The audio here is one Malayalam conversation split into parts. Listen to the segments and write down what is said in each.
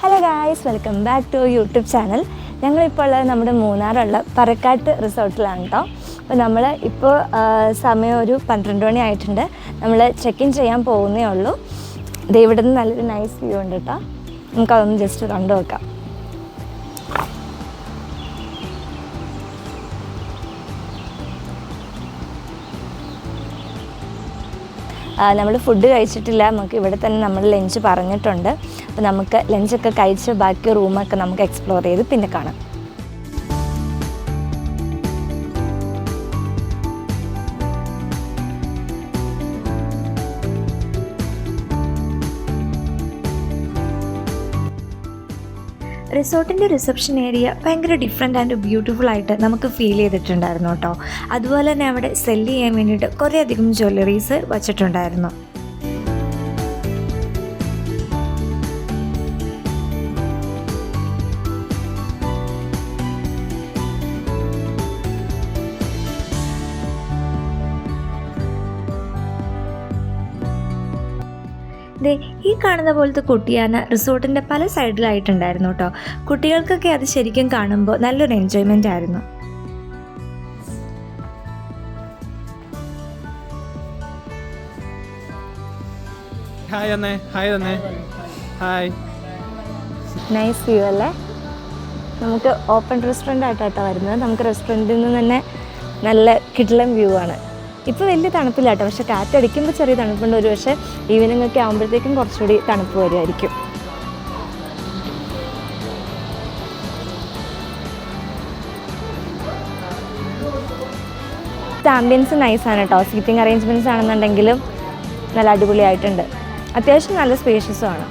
Hello guys, welcome back to YouTube channel. ഞങ്ങളിപ്പോൾ ഉള്ളത് നമ്മുടെ മൂന്നാറുള്ള പറക്കാട്ട് റിസോർട്ടിലാണ് കേട്ടോ. അപ്പോൾ നമ്മൾ ഇപ്പോൾ സമയം ഒരു 12 മണി ആയിട്ടുണ്ട്. നമ്മൾ ചെക്ക് ഇൻ ചെയ്യാൻ പോകുന്നേ ഉള്ളൂ. ഇത് ഇവിടെ നിന്ന് നല്ലൊരു നൈസ് വ്യൂ ഉണ്ട് കേട്ടോ. നമുക്കതൊന്ന് ജസ്റ്റ് കണ്ടു നോക്കാം. നമ്മൾ ഫുഡ് കഴിച്ചിട്ടില്ല. നമുക്ക് ഇവിടെ തന്നെ നമ്മൾ ലഞ്ച് പറഞ്ഞിട്ടുണ്ട്. അപ്പോൾ നമുക്ക് ലഞ്ചൊക്കെ കഴിച്ച് ബാക്കി റൂമൊക്കെ നമുക്ക് എക്സ്പ്ലോർ ചെയ്ത് പിന്നെ കാണാം. റിസോർട്ടിൻ്റെ റിസപ്ഷൻ ഏരിയ ഭയങ്കര ഡിഫറെൻ്റ് ആൻഡ് ബ്യൂട്ടിഫുൾ ആയിട്ട് നമുക്ക് ഫീൽ ചെയ്തിട്ടുണ്ടായിരുന്നു കേട്ടോ. അതുപോലെ തന്നെ അവിടെ സെല്ല് ചെയ്യാൻ വേണ്ടിയിട്ട് കുറേ അധികം ജ്വല്ലറീസ് വച്ചിട്ടുണ്ടായിരുന്നു. ഈ കാണുന്ന പോലത്തെ കുട്ടിയാന റിസോർട്ടിൻ്റെ പല സൈഡിലായിട്ടുണ്ടായിരുന്നു കേട്ടോ. കുട്ടികൾക്കൊക്കെ അത് ശരിക്കും കാണുമ്പോൾ നല്ലൊരു എൻജോയ്മെൻ്റ് ആയിരുന്നു. നൈസ് വ്യൂ അല്ലേ? നമുക്ക് ഓപ്പൺ റെസ്റ്റോറൻ്റ് ആയിട്ടാട്ടോ വരുന്നത്. നമുക്ക് റെസ്റ്റോറൻറ്റിൽ നിന്ന് തന്നെ നല്ല കിടിലൻ വ്യൂ ആണ്. ഇപ്പോൾ വലിയ തണുപ്പില്ല കേട്ടോ, പക്ഷെ കാറ്റടിക്കുമ്പോൾ ചെറിയ തണുപ്പുണ്ട്. ഒരു പക്ഷേ ഈവനിങ് ഒക്കെ ആകുമ്പോഴത്തേക്കും കുറച്ചുകൂടി തണുപ്പ് വരുമായിരിക്കും. ആംബിയൻസ് നൈസാണ് കേട്ടോ. സീറ്റിംഗ് അറേഞ്ച്മെൻറ്റ്സ് ആണെന്നുണ്ടെങ്കിലും നല്ല അടിപൊളിയായിട്ടുണ്ട്. അത്യാവശ്യം നല്ല സ്പേഷ്യസും ആണ്.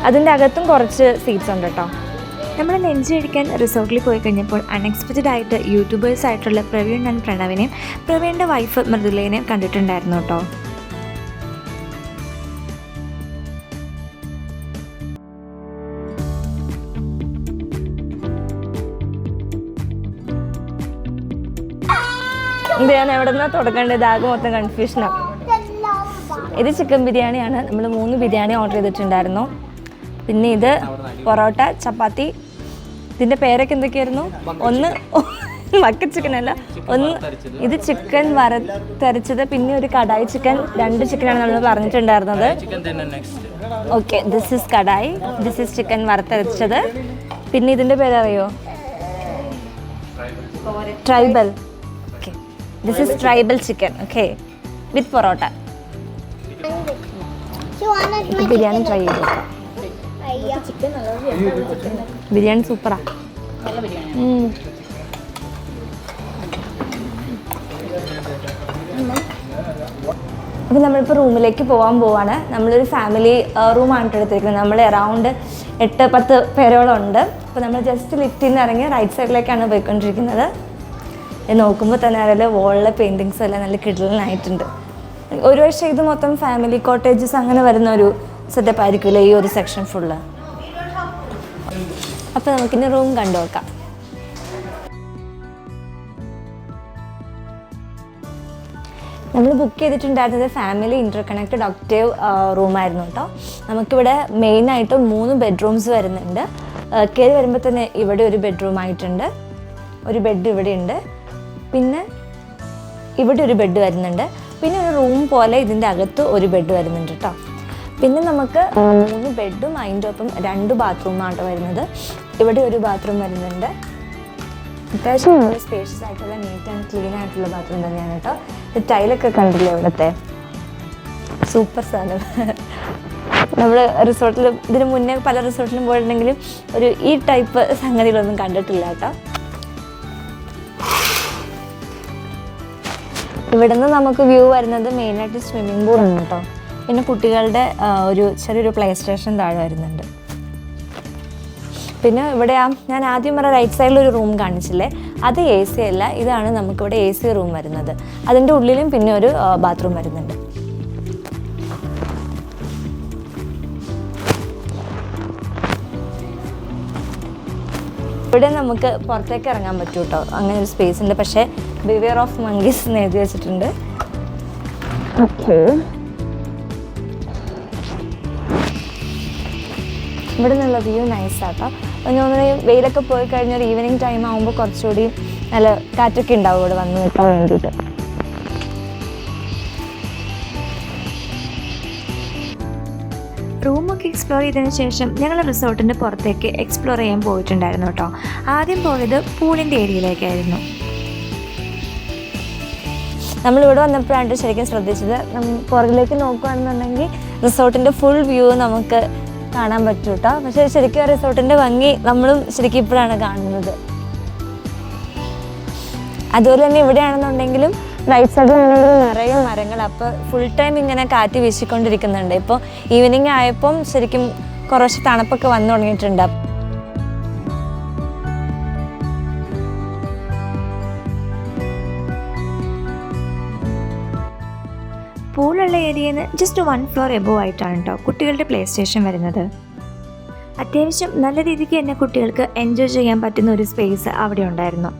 അതിൻ്റെ അകത്തും കുറച്ച് സീറ്റ്സ് ഉണ്ട് കേട്ടോ. നമ്മൾ ലഞ്ച് കഴിക്കാൻ റിസോർട്ടിൽ പോയി കഴിഞ്ഞപ്പോൾ അൺഎക്സ്പെക്റ്റഡ് ആയിട്ട് യൂട്യൂബേഴ്സ് ആയിട്ടുള്ള പ്രവീൺ ആൻഡ് പ്രണവിനെയും പ്രവീണിൻ്റെ വൈഫ് മൃദുലയെയും കണ്ടിട്ടുണ്ടായിരുന്നു കേട്ടോ. ഇത് ഞാൻ എവിടെ നിന്നാണ് തുടങ്ങേണ്ടത്? ആകെ മൊത്തം കൺഫ്യൂഷനാണ്. ഇത് ചിക്കൻ ബിരിയാണിയാണ്. നമ്മൾ 3 ബിരിയാണി ഓർഡർ ചെയ്തിട്ടുണ്ടായിരുന്നു. പിന്നെ ഇത് പൊറോട്ട, ചപ്പാത്തി. ഇതിൻ്റെ പേരൊക്കെ എന്തൊക്കെയായിരുന്നു? ഒന്ന് മക്ക ചിക്കൻ അല്ല, ഒന്ന് ഇത് ചിക്കൻ വറുത്തരച്ചത്, പിന്നെ ഒരു കടായി ചിക്കൻ. 2 ചിക്കനാണ് നമ്മൾ പറഞ്ഞിട്ടുണ്ടായിരുന്നത്. Okay, this is kadai, this is chicken വറുത്തരച്ചത്. പിന്നെ ഇതിൻ്റെ പേരറിയോ? Tribal. Okay, this is tribal chicken. Okay, with porotta. Biryani try ചെയ്ത് നോക്കാം. ബിരിയാണി സൂപ്പറാ. അപ്പോൾ നമ്മളിപ്പോൾ റൂമിലേക്ക് പോകാൻ പോവാണ്. നമ്മളൊരു ഫാമിലി റൂമാണ് എടുത്തിരിക്കുന്നത്. നമ്മൾ അറൗണ്ട് 8-10 പേരോളം ഉണ്ട്. അപ്പോൾ നമ്മൾ ജസ്റ്റ് ലിഫ്റ്റിൽ നിന്ന് ഇറങ്ങി റൈറ്റ് സൈഡിലേക്കാണ് പോയിക്കൊണ്ടിരിക്കുന്നത്. നോക്കുമ്പോൾ തന്നെ അറിയില്ല, വോളിലെ പെയിൻറ്റിങ്സും എല്ലാം നല്ല കിടലനായിട്ടുണ്ട്. ഒരു പക്ഷേ ഇത് മൊത്തം ഫാമിലി കോട്ടേജസ് അങ്ങനെ വരുന്ന ഒരു സെറ്റപ്പ് ആയിരിക്കുമല്ലോ ഈ ഒരു സെക്ഷൻ ഫുള്ള്. അപ്പോൾ നമുക്കിനി റൂം കണ്ടു നോക്കാം. നമ്മൾ ബുക്ക് ചെയ്തിട്ടുണ്ടായിരുന്നത് ഫാമിലി ഇൻ്റർകണക്റ്റഡ് ഒക്ടേവ് റൂമായിരുന്നു കേട്ടോ. നമുക്കിവിടെ മെയിനായിട്ട് 3 ബെഡ്റൂംസ് വരുന്നുണ്ട്. കയറി വരുമ്പോൾ തന്നെ ഇവിടെ ഒരു ബെഡ്റൂമായിട്ടുണ്ട്, ഒരു ബെഡ് ഇവിടെ ഉണ്ട്, പിന്നെ ഇവിടെ ഒരു ബെഡ് വരുന്നുണ്ട്, പിന്നെ ഒരു റൂം പോലെ ഇതിൻ്റെ അകത്ത് ഒരു ബെഡ് വരുന്നുണ്ട് കേട്ടോ. പിന്നെ നമുക്ക് 3 ബെഡും അതിൻ്റെ ഒപ്പം 2 ബാത്റൂമാണ് വരുന്നത്. ഇവിടെ ഒരു ബാത്റൂം വരുന്നുണ്ട്. അത്യാവശ്യം നല്ല സ്പേഷ്യസ് ആയിട്ടുള്ള നീറ്റ് ആൻഡ് ക്ലീൻ ആയിട്ടുള്ള ബാത്റൂം തന്നെയാണ് കേട്ടോ. ടൈലൊക്കെ കണ്ടില്ലേ ഇവിടുത്തെ? സൂപ്പർ സാധനം. നമ്മൾ റിസോർട്ടിൽ ഇതിന് മുന്നേ പല റിസോർട്ടിലും പോയിട്ടുണ്ടെങ്കിലും ഈ ടൈപ്പ് സംഗതികളൊന്നും കണ്ടിട്ടില്ല കേട്ടോ. ഇവിടെ നിന്ന് നമുക്ക് വ്യൂ വരുന്നത് മെയിനായിട്ട് സ്വിമ്മിംഗ് പൂളാണ് കേട്ടോ. പിന്നെ കുട്ടികളുടെ ചെറിയൊരു പ്ലേ സ്റ്റേഷൻ താഴെ വരുന്നുണ്ട്. പിന്നെ ഇവിടെ ഞാൻ ആദ്യം പറഞ്ഞ റൈറ്റ് സൈഡിലൊരു റൂം കാണിച്ചില്ലേ, അത് AC അല്ല, ഇതാണ് നമുക്കിവിടെ AC റൂം വരുന്നത്. അതിൻ്റെ ഉള്ളിലും പിന്നെ ഒരു ബാത്റൂം വരുന്നുണ്ട്. ഇവിടെ നമുക്ക് പുറത്തേക്ക് ഇറങ്ങാൻ പറ്റും കേട്ടോ. അങ്ങനെ ഒരു സ്പേസ് ഉണ്ട്. പക്ഷേ ബിവെയർ ഓഫ് മങ്കീസ് എന്ന് എഴുതി വെച്ചിട്ടുണ്ട്. ഓക്കെ, ഇവിടെ നിന്നുള്ള വ്യൂ നൈസാട്ടോ. അപ്പോൾ ഞാൻ വെയിലൊക്കെ പോയി കഴിഞ്ഞാൽ ഈവനിങ് ടൈം ആകുമ്പോൾ കുറച്ചുകൂടി നല്ല കാറ്റൊക്കെ ഉണ്ടാവും ഇവിടെ വന്ന് നിൽക്കാൻ വേണ്ടിയിട്ട്. റൂമൊക്കെ എക്സ്പ്ലോർ ചെയ്തതിന് ശേഷം ഞങ്ങൾ റിസോർട്ടിൻ്റെ പുറത്തേക്ക് എക്സ്പ്ലോർ ചെയ്യാൻ പോയിട്ടുണ്ടായിരുന്നു കേട്ടോ. ആദ്യം പോയത് പൂളിൻ്റെ ഏരിയയിലേക്കായിരുന്നു. നമ്മളിവിടെ വന്നപ്പോഴാണ് ശരിക്കും ശ്രദ്ധിച്ചത്, പുറകിലേക്ക് നോക്കുകയാണെന്നുണ്ടെങ്കിൽ റിസോർട്ടിൻ്റെ ഫുൾ വ്യൂ നമുക്ക് കാണാൻ പറ്റും കേട്ടോ. പക്ഷേ ശരിക്കും ആ റിസോർട്ടിൻ്റെ ഭംഗി നമ്മളും ശരിക്കും ഇപ്പോഴാണ് കാണുന്നത്. അതുപോലെ തന്നെ ഇവിടെയാണെന്നുണ്ടെങ്കിലും റൈറ്റ് സൈഡിൽ നിറയെ മരങ്ങൾ, അപ്പോൾ ഫുൾ ടൈം ഇങ്ങനെ കാറ്റ് വീശിക്കൊണ്ടിരിക്കുന്നുണ്ട്. ഇപ്പോൾ ഈവനിങ് ആയപ്പം ശരിക്കും കുറച്ച് തണുപ്പൊക്കെ വന്നു തുടങ്ങിയിട്ടുണ്ട്. പൂളുള്ള ഏരിയയിൽ നിന്ന് ജസ്റ്റ് 1 ഫ്ലോർ എബോവ് ആയിട്ടാണ് കേട്ടോ കുട്ടികളുടെ പ്ലേ സ്റ്റേഷൻ വരുന്നത്. അത്യാവശ്യം നല്ല രീതിക്ക് തന്നെ കുട്ടികൾക്ക് എൻജോയ് ചെയ്യാൻ പറ്റുന്ന ഒരു സ്പേസ് അവിടെ ഉണ്ടായിരുന്നു.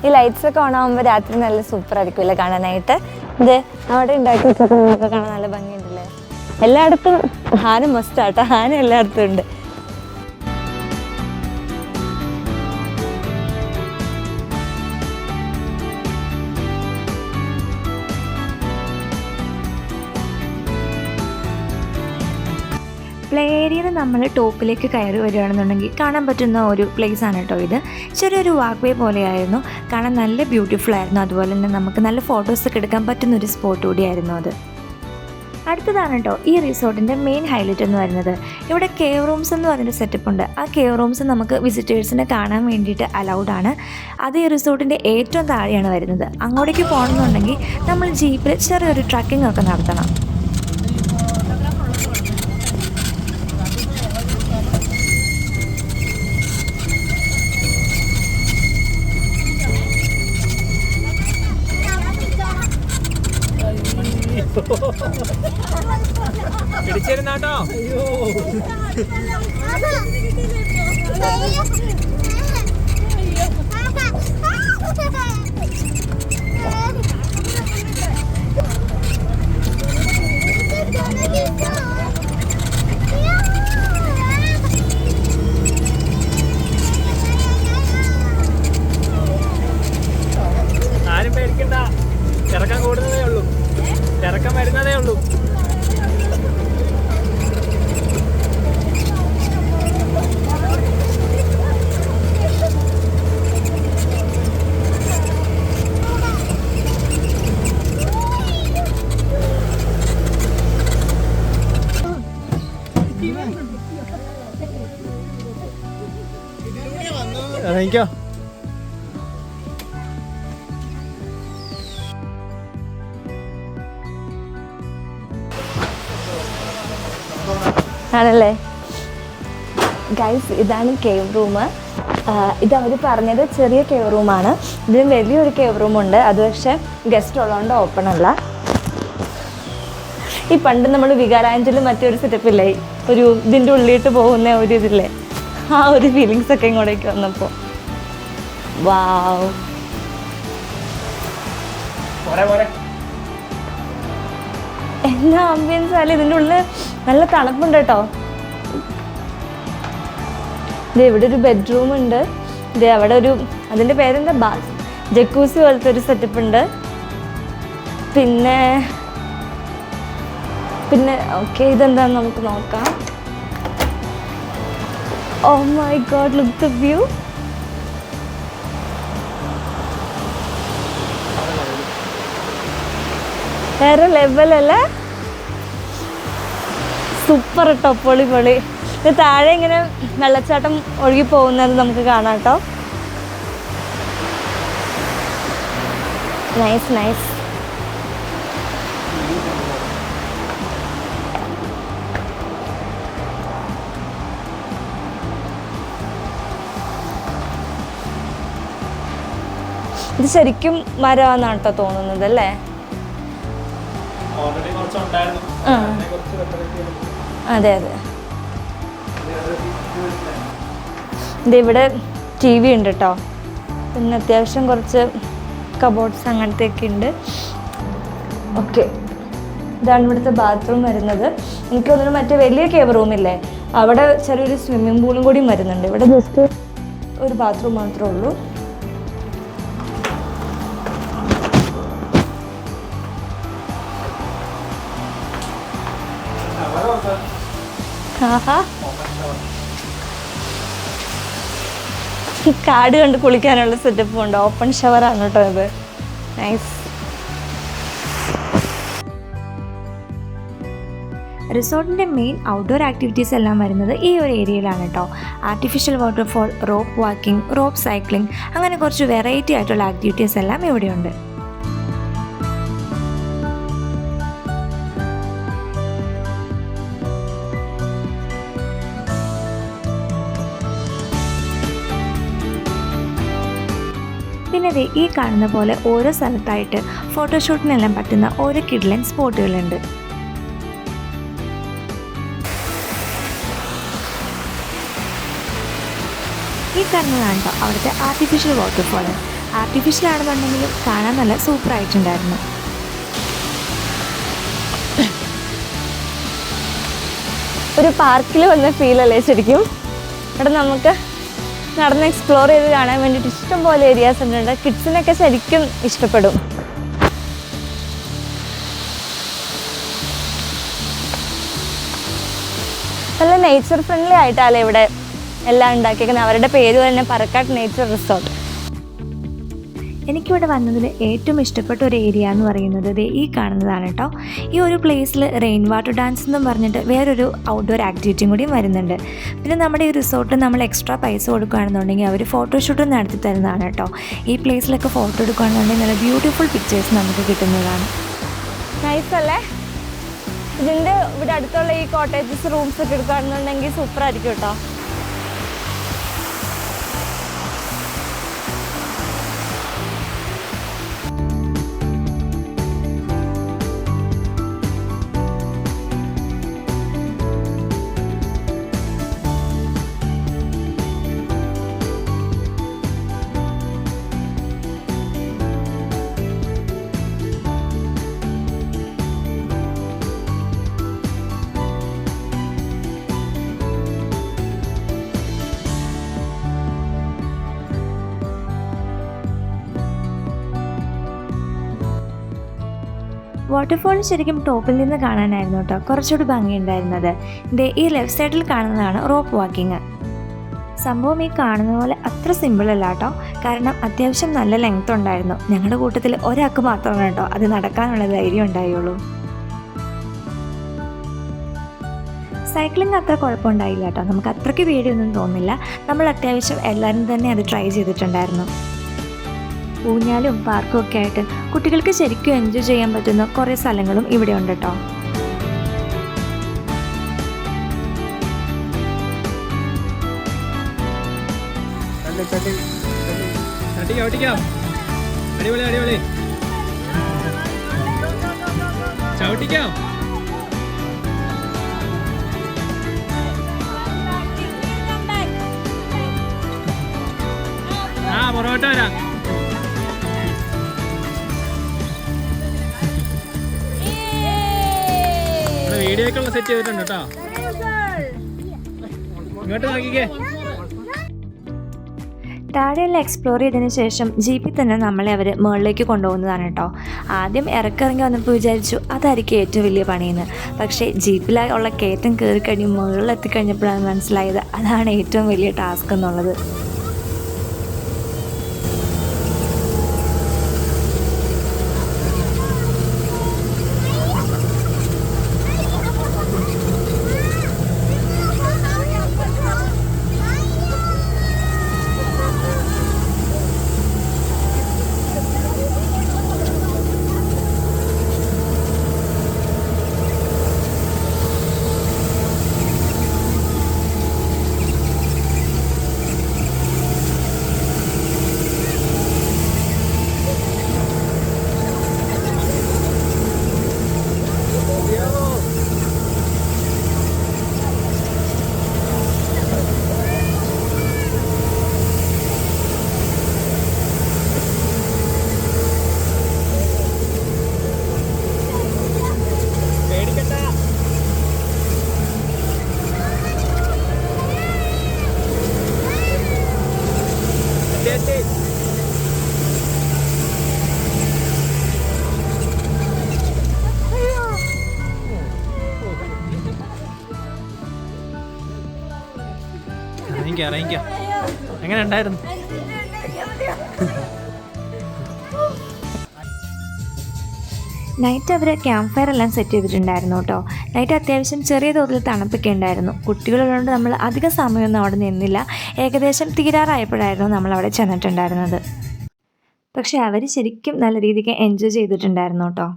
ഈ ലൈറ്റ്സ് ഒക്കെ ഓൺ ആകുമ്പോൾ രാത്രി നല്ല സൂപ്പർ ആയിരിക്കുമല്ലേ കാണാനായിട്ട്. ഇത് അവിടെ ഉണ്ടാക്കി വെച്ചൊക്കെ കാണാൻ നല്ല ഭംഗിയുണ്ടല്ലേ. എല്ലായിടത്തും ഹാന മസ്റ്റാട്ടോ, ഹാന എല്ലായിടത്തും ഉണ്ട്. പ്ലേ ഏരിയയിൽ നമ്മൾ ടോപ്പിലേക്ക് കയറി വരികയാണെന്നുണ്ടെങ്കിൽ കാണാൻ പറ്റുന്ന ഒരു പ്ലേസ് ആണ് കേട്ടോ ഇത്. ചെറിയൊരു വാക്ക് വേ പോലെയായിരുന്നു, കാണാൻ നല്ല ബ്യൂട്ടിഫുൾ ആയിരുന്നു. അതുപോലെ തന്നെ നമുക്ക് നല്ല ഫോട്ടോസൊക്കെ എടുക്കാൻ പറ്റുന്ന ഒരു സ്പോട്ട് കൂടിയായിരുന്നു അത്. അടുത്തതാണ് കേട്ടോ ഈ റിസോർട്ടിൻ്റെ മെയിൻ ഹൈലൈറ്റ് എന്ന് പറയുന്നത്. ഇവിടെ കേവ് റൂംസ് എന്ന് പറഞ്ഞൊരു സെറ്റപ്പ് ഉണ്ട്. ആ കേവ് റൂംസ് നമുക്ക് വിസിറ്റേഴ്സിനെ കാണാൻ വേണ്ടിയിട്ട് അലൗഡ് ആണ്. അത് ഈ റിസോർട്ടിൻ്റെ ഏറ്റവും താഴെയാണ് വരുന്നത്. അങ്ങോട്ടേക്ക് പോകണമെന്നുണ്ടെങ്കിൽ നമ്മൾ ജീപ്പിൽ ചെറിയൊരു ട്രക്കിംഗ് ഒക്കെ നടത്തണം. പിടിച്ചിരുന്നാട്ടോ. ആരും പേടിക്കണ്ട, ഇറക്കാൻ കൂടുന്നതേ ഉള്ളൂ, ഇറക്കം വരുന്നതേ ഉള്ളൂ. ഇറങ്ങിക്കോ. ആണല്ലേ ഗൈസ്, ഇതാണ് കേവ് റൂം. ഇത് അവർ പറഞ്ഞത് ചെറിയ കേവ് റൂമാണ്. ഇതിന് വലിയൊരു കേവ് റൂമുണ്ട്, അത് പക്ഷേ ഗസ്റ്റ് ഉള്ളതുകൊണ്ട് ഓപ്പൺ അല്ല. ഈ പണ്ട് നമ്മൾ വികാരാഞ്ജലും മറ്റൊരു സെറ്റപ്പില്ലേ, ഒരു ഇതിൻ്റെ ഉള്ളിയിട്ട് പോകുന്ന ഒരു ഇതില്ലേ, ആ ഒരു ഫീലിങ്സ് ഒക്കെ ഇങ്ങോട്ടേക്ക് വന്നപ്പോൾ വാവ്. എന്നാ ആംബിയൻസ് ആയാലും ഇതിൻ്റെ ഉള്ളിൽ നല്ല തണുപ്പുണ്ട് കേട്ടോ. ഇത് ഇവിടെ ഒരു ബെഡ്റൂം ഉണ്ട്. ഇത് അവിടെ ഒരു, അതിൻ്റെ പേരെന്താ, ജക്കൂസി പോലത്തെ ഒരു സെറ്റപ്പ് ഉണ്ട്. പിന്നെ ഓക്കെ, ഇതെന്താന്ന് നമുക്ക് നോക്കാം. Oh my god, look the view. വേറെ ലെവലല്ലേ, സൂപ്പർ കേട്ടോ, പൊളി പൊളി. ഇത് താഴെ ഇങ്ങനെ വെള്ളച്ചാട്ടം ഒഴുകി പോകുന്നത് നമുക്ക് കാണാം കേട്ടോ. Nice nice. ഇത് ശരിക്കും മരമാണെന്നാണ് കേട്ടോ തോന്നുന്നത് അല്ലേ. അതെ അതെ. ഇതിവിടെ ടി വി ഉണ്ട് കേട്ടോ. പിന്നെ അത്യാവശ്യം കുറച്ച് കബോർഡ്സ് അങ്ങനത്തെയൊക്കെ ഉണ്ട്. ഓക്കെ, ഇതാണ് ഇവിടുത്തെ ബാത്റൂം വരുന്നത്. എനിക്ക് തോന്നുന്നു മറ്റേ വലിയ കേവ് റൂമില്ലേ അവിടെ ചെറിയൊരു സ്വിമ്മിംഗ് പൂളും കൂടിയും വരുന്നുണ്ട്. ഇവിടെ ജസ്റ്റ് ഒരു ബാത്റൂം മാത്രമേ ഉള്ളൂ. ആഹാ, കാട് കണ്ട് കുളിക്കാനുള്ള സെറ്റപ്പും ഉണ്ട്. ഓപ്പൺ ഷവറാണ് കേട്ടോ ഇത്. നൈസ്. റിസോർട്ടിൻ്റെ മെയിൻ ഔട്ട്ഡോർ ആക്ടിവിറ്റീസ് എല്ലാം വരുന്നത് ഈ ഒരു ഏരിയയിലാണ് കേട്ടോ. Artificial waterfall, rope walking, rope cycling, അങ്ങനെ കുറച്ച് വെറൈറ്റി ആയിട്ടുള്ള ആക്ടിവിറ്റീസ് എല്ലാം ഇവിടെയുണ്ട്. പിന്നെ ഈ കാണുന്ന പോലെ ഓരോ സ്ഥലത്തായിട്ട് ഫോട്ടോഷൂട്ടിനെല്ലാം പറ്റുന്ന ഓരോ കിഡ്ലൻ സ്പോട്ടുകളുണ്ട്. ഈ കാണുന്നതാണ് കേട്ടോ അവിടുത്തെ ആർട്ടിഫിഷ്യൽ വാട്ടർഫോൾ. ആർട്ടിഫിഷ്യൽ ആണെന്നുണ്ടെങ്കിലും കാണാൻ നല്ല സൂപ്പറായിട്ടുണ്ടായിരുന്നു. ഒരു പാർക്കിൽ വന്ന ഫീലല്ലേ ശരിക്കും. ഇവിടെ നമുക്ക് നടന്ന് എക്സ്പ്ലോർ ചെയ്ത് കാണാൻ വേണ്ടിയിട്ട് ഇഷ്ടംപോലെ ഏരിയാസ് ഉണ്ട്. കിഡ്സിനൊക്കെ ശരിക്കും ഇഷ്ടപ്പെടും. നല്ല നേച്ചർ ഫ്രണ്ട്ലി ആയിട്ടല്ലേ ഇവിടെ എല്ലാം ഉണ്ടാക്കിയിരിക്കുന്നത്. അവരുടെ പേര് തന്നെ പറക്കാട്ട് നേച്ചർ റിസോർട്ട്. എനിക്കിവിടെ വന്നതിൽ ഏറ്റവും ഇഷ്ടപ്പെട്ട ഒരു ഏരിയ എന്ന് പറയുന്നത് ഈ കാണുന്നതാണ് കേട്ടോ. ഈ ഒരു പ്ലേസിൽ റെയിൻ വാട്ടർ ഡാൻസ് എന്നും പറഞ്ഞിട്ട് വേറൊരു ഔട്ട്ഡോർ ആക്ടിവിറ്റിയും കൂടിയും വരുന്നുണ്ട്. പിന്നെ നമ്മുടെ ഈ റിസോർട്ടിൽ നമ്മൾ എക്സ്ട്രാ പൈസ കൊടുക്കുകയാണെന്നുണ്ടെങ്കിൽ അവർ ഫോട്ടോഷൂട്ടും നടത്തി തരുന്നതാണ് കേട്ടോ. ഈ പ്ലേസിലൊക്കെ ഫോട്ടോ എടുക്കുകയാണെന്നുണ്ടെങ്കിൽ നല്ല ബ്യൂട്ടിഫുൾ പിക്ചേഴ്സ് നമുക്ക് കിട്ടുന്നതാണ്. നൈസ് അല്ലേ? ഇതിൻ്റെ ഇവിടെ അടുത്തുള്ള ഈ കോട്ടേജസ് റൂംസ് ഒക്കെ എടുക്കുകയാണെന്നുണ്ടെങ്കിൽ സൂപ്പറായിരിക്കും കേട്ടോ. വാട്ടർഫോൾ ശരിക്കും ടോപ്പിൽ നിന്ന് കാണാനായിരുന്നു കേട്ടോ കുറച്ചുകൂടി ഭംഗിയുണ്ടായിരുന്നത്. ഈ ലെഫ്റ്റ് സൈഡിൽ കാണുന്നതാണ് റോപ്പ് വാക്കിങ്. സംഭവം ഈ കാണുന്ന പോലെ അത്ര സിമ്പിളല്ല കേട്ടോ. കാരണം അത്യാവശ്യം നല്ല ലെങ്ത് ഉണ്ടായിരുന്നു. ഞങ്ങളുടെ കൂട്ടത്തിൽ ഒരാൾക്ക് മാത്രമാണ് കേട്ടോ അത് നടക്കാനുള്ള ധൈര്യം ഉണ്ടായുള്ളൂ. സൈക്ലിംഗ് അത്ര കുഴപ്പമുണ്ടായില്ല കേട്ടോ. നമുക്ക് അത്രയ്ക്ക് പേടിയൊന്നും തോന്നില്ല. നമ്മൾ അത്യാവശ്യം എല്ലാവരും തന്നെ അത് ട്രൈ ചെയ്തിട്ടുണ്ടായിരുന്നു. ഊഞ്ഞാലും പാർക്കും ഒക്കെ ആയിട്ട് കുട്ടികൾക്ക് ശരിക്കും എൻജോയ് ചെയ്യാൻ പറ്റുന്ന കുറേ സ്ഥലങ്ങളും ഇവിടെ ഉണ്ട് കേട്ടോ. പൊറോട്ട വരാം. വീഡിയോക്കുള്ള സെറ്റ് ചെയ്തിട്ടുണ്ട് കേട്ടോ. ഇങ്ങോട്ട് നോക്കിക്കേ. താഴെയെല്ലാം എക്സ്പ്ലോർ ചെയ്തതിന് ശേഷം ജീപ്പിൽ തന്നെ നമ്മളെ അവർ മുകളിലേക്ക് കൊണ്ടുപോകുന്നതാണ് കേട്ടോ. ആദ്യം ഇറക്കിറങ്ങി വന്നപ്പോൾ വിചാരിച്ചു അതായിരിക്കും ഏറ്റവും വലിയ പണിയെന്ന്. പക്ഷേ ജീപ്പിലുള്ള കയറ്റം കയറി കഴിഞ്ഞ് മുകളിലെത്തിക്കഴിഞ്ഞപ്പോഴാണ് മനസ്സിലായത് അതാണ് ഏറ്റവും വലിയ ടാസ്ക് എന്നുള്ളത്. ഇറങ്ങിക്കോ. എങ്ങനെ ഉണ്ടായിരുന്നു? നൈറ്റ് അവർ ക്യാമ്പ് ഫയർ എല്ലാം സെറ്റ് ചെയ്തിട്ടുണ്ടായിരുന്നു കേട്ടോ. നൈറ്റ് അത്യാവശ്യം ചെറിയ തോതിൽ തണുപ്പൊക്കെ ഉണ്ടായിരുന്നു. കുട്ടികളുള്ളതുകൊണ്ട് നമ്മൾ അധികം സമയമൊന്നും അവിടെ നിന്നില്ല. ഏകദേശം തീരാറായപ്പോഴായിരുന്നു നമ്മൾ അവിടെ ചെന്നിട്ടുണ്ടായിരുന്നത്. പക്ഷെ അവർ ശരിക്കും നല്ല രീതിക്ക് എൻജോയ് ചെയ്തിട്ടുണ്ടായിരുന്നു കേട്ടോ.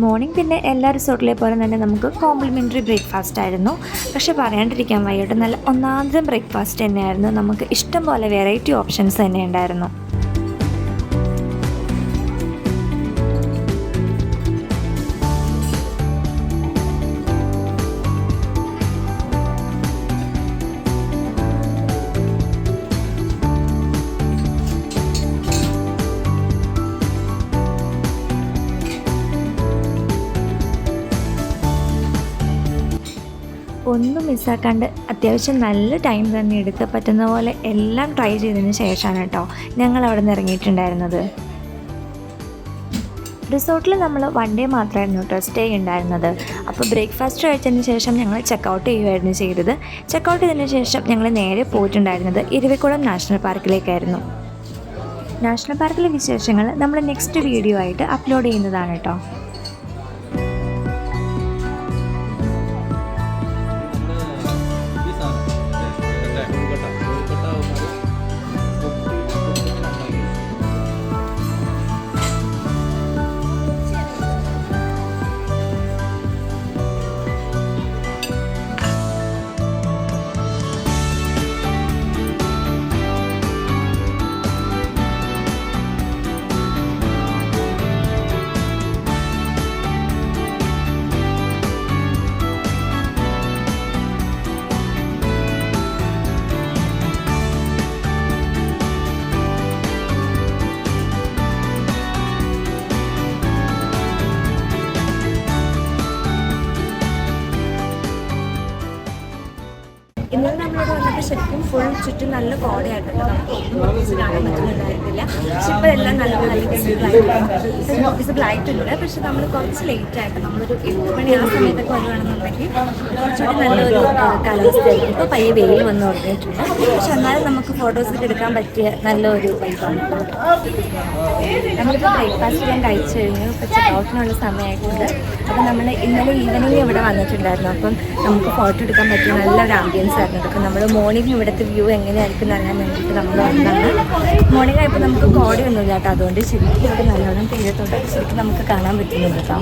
മോർണിംഗ് പിന്നെ എല്ലാ റിസോർട്ടിലെ പോലെ തന്നെ നമുക്ക് കോംപ്ലിമെൻ്ററി ബ്രേക്ക്ഫാസ്റ്റ് ആയിരുന്നു. പക്ഷെ പറയാണ്ടിരിക്കാൻ വയ്യോട്ട് നല്ല ഒന്നാന്തരം ബ്രേക്ക്ഫാസ്റ്റ് തന്നെയായിരുന്നു. നമുക്ക് ഇഷ്ടം പോലെ വെറൈറ്റി ഓപ്ഷൻസ് തന്നെ ഉണ്ടായിരുന്നു. ഒന്നും മിസ്സാക്കാണ്ട് അത്യാവശ്യം നല്ല ടൈം തന്നെ എടുത്ത് പറ്റുന്ന പോലെ എല്ലാം ട്രൈ ചെയ്തതിന് ശേഷമാണ് കേട്ടോ ഞങ്ങൾ അവിടെ നിന്ന് ഇറങ്ങിയിട്ടുണ്ടായിരുന്നത്. റിസോർട്ടിൽ നമ്മൾ 1 ഡേ മാത്രമായിരുന്നു കേട്ടോ സ്റ്റേ ഉണ്ടായിരുന്നത്. അപ്പോൾ ബ്രേക്ക്ഫാസ്റ്റ് കഴിച്ചതിന് ശേഷം ഞങ്ങൾ ചെക്കൗട്ട് ചെയ്യുമായിരുന്നു ചെയ്തത്. ചെക്കൗട്ട് ചെയ്തതിന് ശേഷം ഞങ്ങൾ നേരെ പോയിട്ടുണ്ടായിരുന്നത് ഇരവികുളം നാഷണൽ പാർക്കിലേക്കായിരുന്നു. നാഷണൽ പാർക്കിലെ വിശേഷങ്ങൾ നമ്മൾ നെക്സ്റ്റ് വീഡിയോ ആയിട്ട് അപ്ലോഡ് ചെയ്യുന്നതാണ് കേട്ടോ. ഇന്നലെ നമ്മളിവിടെ വന്നപ്പോൾ ശരിക്കും ഫുൾ ചുറ്റും നല്ല കോടയായിട്ടുണ്ട്. നമുക്ക് കാണാൻ പറ്റുന്നുണ്ടായിരുന്നില്ല. പക്ഷെ ഇപ്പോൾ എല്ലാം നല്ല വിസിബിൾ ആയിട്ടുണ്ട്. പക്ഷെ നമ്മൾ കുറച്ച് ലേറ്റ് ആയിട്ട് നമ്മളൊരു 8 മണി ആ സമയത്തൊക്കെ വരുവാണെന്നുണ്ടെങ്കിൽ കുറച്ചുകൂടി നല്ലൊരു കാലാവസ്ഥയായിരിക്കും. ഇപ്പോൾ പയ്യെ വെയിൽ വന്ന് തുടങ്ങിയിട്ടുണ്ട്. പക്ഷെ എന്നാലും നമുക്ക് ഫോട്ടോസൊക്കെ എടുക്കാൻ പറ്റിയ നല്ലൊരു വൈബാണ്. നമ്മളിപ്പോൾ ബ്രേക്ക്ഫാസ്റ്റ് ഞാൻ കഴിച്ചു കഴിഞ്ഞു. ഇപ്പോൾ ചെക്കൗട്ടിനുള്ള സമയമായിട്ടുണ്ട്. അപ്പോൾ നമ്മൾ ഇന്നലെ ഈവനിങ് ഇവിടെ വന്നിട്ടുണ്ടായിരുന്നു. അപ്പം നമുക്ക് ഫോട്ടോ എടുക്കാൻ പറ്റിയ നല്ലൊരു ആംബിയൻസ് ആയിരുന്നു. അപ്പോൾ നമ്മൾ മോർണിംഗ് ഇവിടുത്തെ വ്യൂ എങ്ങനെയായിരിക്കും എന്ന് അറിയാൻ വേണ്ടിയിട്ട് നമ്മൾ വന്നതാണ്. മോർണിംഗ് ആയപ്പോൾ നമുക്ക് കോടയൊന്നുമില്ല കേട്ടോ. അതുകൊണ്ട് ശരിക്കും ഇവിടെ നല്ലോണം തീരത്തോട്ട് ശരിക്കും നമുക്ക് കാണാൻ പറ്റുന്നുണ്ട് കേട്ടോ.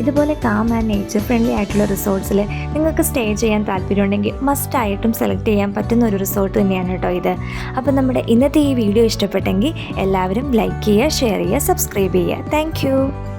ഇതുപോലെ കാം ആൻഡ് നേച്ചർ ഫ്രണ്ട്ലി ആയിട്ടുള്ള റിസോർട്ട്സിൽ നിങ്ങൾക്ക് സ്റ്റേ ചെയ്യാൻ താല്പര്യമുണ്ടെങ്കിൽ മസ്റ്റായിട്ടും സെലക്ട് ചെയ്യാൻ പറ്റുന്ന ഒരു റിസോർട്ട് തന്നെയാണ് കേട്ടോ ഇത്. അപ്പോൾ നമ്മുടെ ഇന്നത്തെ ഈ വീഡിയോ ഇഷ്ടപ്പെട്ടെങ്കിൽ എല്ലാവരും ലൈക്ക് ചെയ്യുക, ഷെയർ ചെയ്യുക, സബ്സ്ക്രൈബ് ചെയ്യുക. താങ്ക്